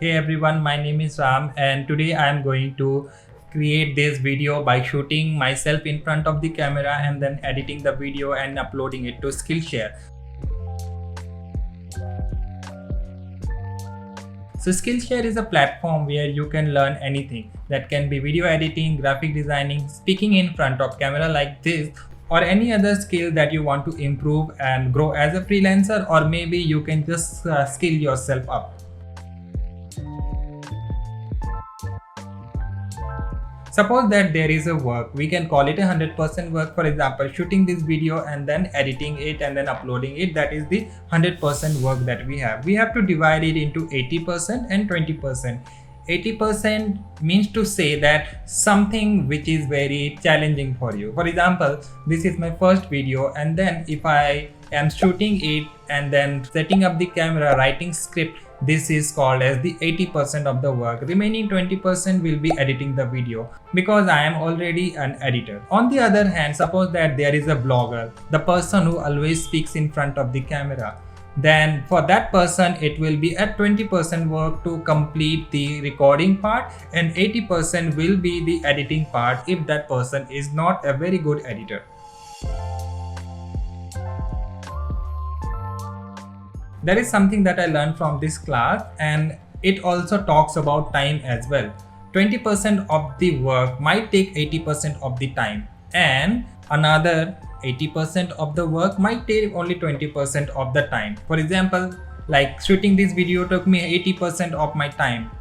Hey everyone, my name is Ram and today I am going to create this video by shooting myself in front of the camera and then editing the video and uploading it to Skillshare. So Skillshare is a platform where you can learn anything. That can be video editing, graphic designing, speaking in front of camera like this, or any other skill that you want to improve and grow as a freelancer, or maybe you can just skill yourself up. Suppose that there is a work, we can call it a 100% work. For example, shooting this video and then editing it and then uploading it, that is the 100% work that we have. We have to divide it into 80% and 20%. 80% means to say that something which is very challenging for you. For example, this is my first video, and then if I am shooting it and then setting up the camera, writing script, this is called as the 80% of the work. Remaining 20% will be editing the video because I am already an editor. On the other hand, suppose that there is a blogger, the person who always speaks in front of the camera. Then for that person, it will be at 20% work to complete the recording part, and 80% will be the editing part if that person is not a very good editor. That is something that I learned from this class, and it also talks about time as well. 20% of the work might take 80% of the time, and another 80% of the work might take only 20% of the time. For example, like shooting this video took me 80% of my time,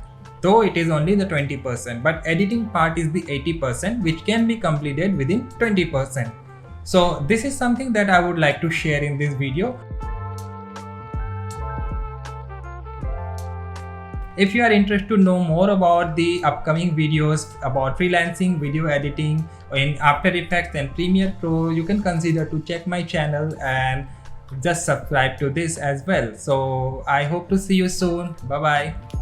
though it is only the 20%, but editing part is the 80%, which can be completed within 20%. So this is something that I would like to share in this video. If you are interested to know more about the upcoming videos about freelancing, video editing in After Effects and Premiere Pro, you can consider to check my channel and just subscribe to this as well. So I hope to see you soon. Bye bye.